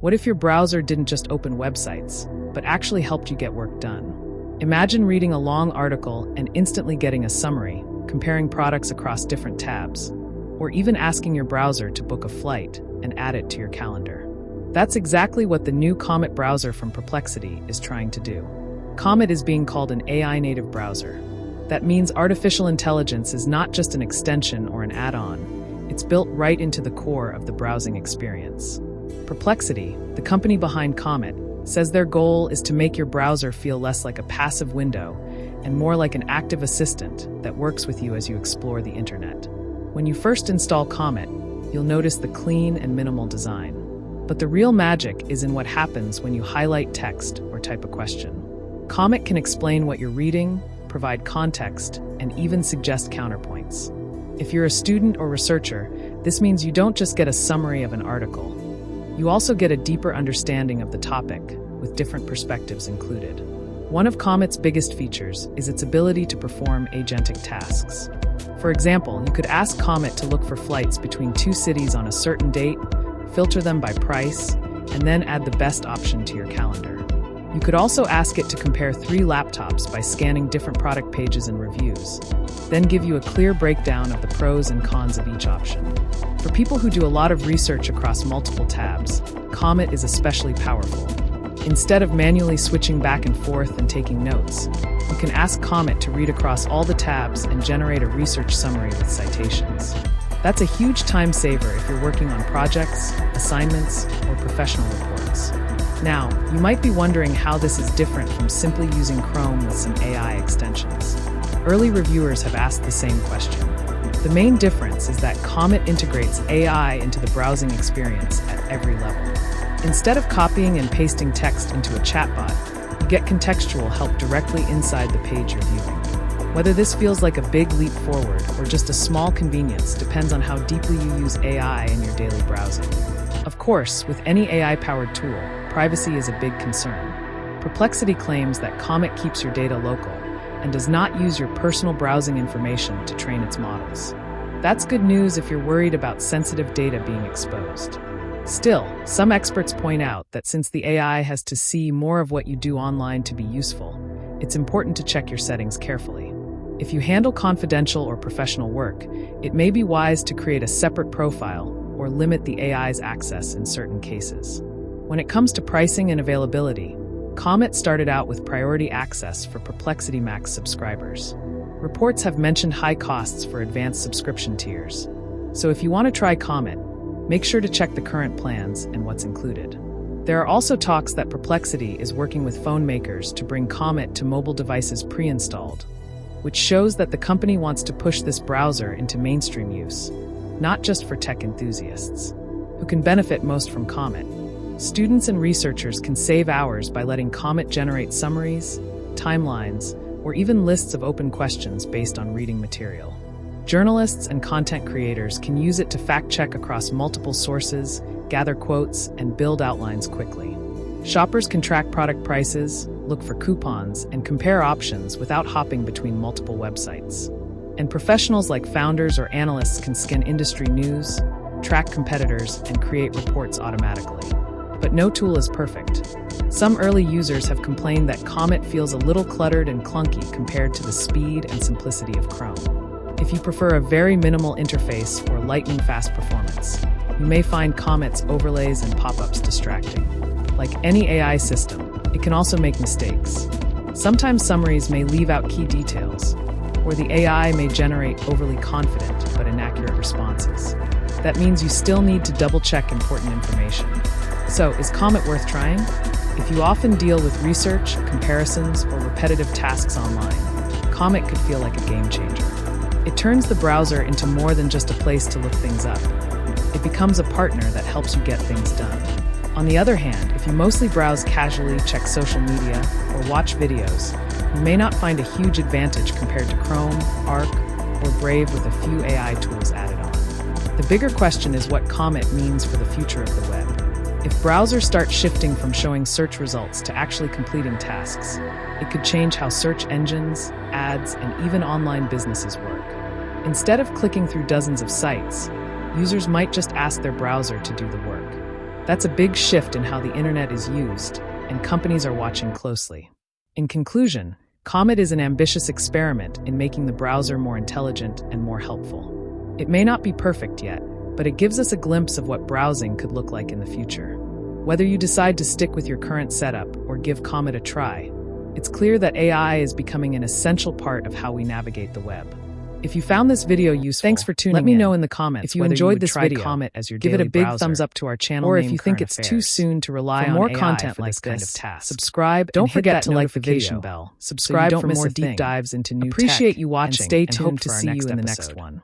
What if your browser didn't just open websites, but actually helped you get work done? Imagine reading a long article and instantly getting a summary, comparing products across different tabs, or even asking your browser to book a flight and add it to your calendar. That's exactly what the new Comet browser from Perplexity is trying to do. Comet is being called an AI-native browser. That means artificial intelligence is not just an extension or an add-on. It's built right into the core of the browsing experience. Perplexity, the company behind Comet, says their goal is to make your browser feel less like a passive window and more like an active assistant that works with you as you explore the internet. When you first install Comet, you'll notice the clean and minimal design. But the real magic is in what happens when you highlight text or type a question. Comet can explain what you're reading, provide context, and even suggest counterpoints. If you're a student or researcher, this means you don't just get a summary of an article. You also get a deeper understanding of the topic, with different perspectives included. One of Comet's biggest features is its ability to perform agentic tasks. For example, you could ask Comet to look for flights between two cities on a certain date, filter them by price, and then add the best option to your calendar. You could also ask it to compare 3 laptops by scanning different product pages and reviews, then give you a clear breakdown of the pros and cons of each option. For people who do a lot of research across multiple tabs, Comet is especially powerful. Instead of manually switching back and forth and taking notes, you can ask Comet to read across all the tabs and generate a research summary with citations. That's a huge time saver if you're working on projects, assignments, or professional reports. Now, you might be wondering how this is different from simply using Chrome with some AI extensions. Early reviewers have asked the same question. The main difference is that Comet integrates AI into the browsing experience at every level. Instead of copying and pasting text into a chatbot, you get contextual help directly inside the page you're viewing. Whether this feels like a big leap forward or just a small convenience depends on how deeply you use AI in your daily browsing. Of course, with any AI-powered tool, privacy is a big concern. Perplexity claims that Comet keeps your data local and does not use your personal browsing information to train its models. That's good news if you're worried about sensitive data being exposed. Still, some experts point out that since the AI has to see more of what you do online to be useful, it's important to check your settings carefully. If you handle confidential or professional work, it may be wise to create a separate profile or limit the AI's access in certain cases. When it comes to pricing and availability, Comet started out with priority access for Perplexity Max subscribers. Reports have mentioned high costs for advanced subscription tiers. So if you want to try Comet, make sure to check the current plans and what's included. There are also talks that Perplexity is working with phone makers to bring Comet to mobile devices pre-installed, which shows that the company wants to push this browser into mainstream use, not just for tech enthusiasts. Who can benefit most from Comet? Students and researchers can save hours by letting Comet generate summaries, timelines, or even lists of open questions based on reading material. Journalists and content creators can use it to fact-check across multiple sources, gather quotes, and build outlines quickly. Shoppers can track product prices, look for coupons, and compare options without hopping between multiple websites. And professionals like founders or analysts can scan industry news, track competitors, and create reports automatically. But no tool is perfect. Some early users have complained that Comet feels a little cluttered and clunky compared to the speed and simplicity of Chrome. If you prefer a very minimal interface or lightning-fast performance, you may find Comet's overlays and pop-ups distracting. Like any AI system, it can also make mistakes. Sometimes summaries may leave out key details, or the AI may generate overly confident but inaccurate responses. That means you still need to double-check important information. So, is Comet worth trying? If you often deal with research, comparisons, or repetitive tasks online, Comet could feel like a game changer. It turns the browser into more than just a place to look things up. It becomes a partner that helps you get things done. On the other hand, if you mostly browse casually, check social media, or watch videos, you may not find a huge advantage compared to Chrome, Arc, or Brave with a few AI tools added on. The bigger question is what Comet means for the future of the web. If browsers start shifting from showing search results to actually completing tasks, it could change how search engines, ads, and even online businesses work. Instead of clicking through dozens of sites, users might just ask their browser to do the work. That's a big shift in how the internet is used, and companies are watching closely. In conclusion, Comet is an ambitious experiment in making the browser more intelligent and more helpful. It may not be perfect yet, but it gives us a glimpse of what browsing could look like in the future. Whether you decide to stick with your current setup or give Comet a try, it's clear that AI is becoming an essential part of how we navigate the web. If you found this video useful, thanks for tuning in. Let me know in the comments if you whether enjoyed would this try video. Comet as your Give it daily a big browser, thumbs up to our channel. or name if you think Current it's too Affairs. soon to rely For on more AI content for like this kind of this, task. subscribe. Don't and hit forget that to like the notification video, bell. subscribe so you don't for miss more a deep thing. dives into new Appreciate tech, you watching and stay and tuned hope for to our see next you in the episode. next one.